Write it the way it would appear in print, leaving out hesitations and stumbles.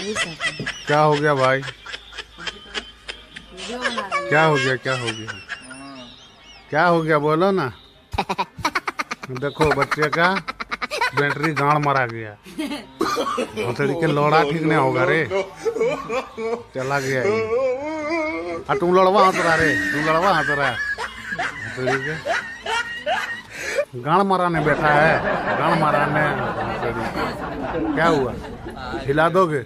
क्या हो गया भाई? क्या हो गया? क्या हो गया? क्या हो गया बोलो ना। देखो बच्चे का बैटरी गाड़ मारा गया। भोसड़ी के लोड़ा ठीक नहीं होगा रे। चला गया ये। तुम लड़वा हंस रहा रे, तुम लड़वा हंस रहा है। भोसड़ी के गाड़ माराने बैठा है, गाड़ माराने। क्या हुआ? हिला दोगे?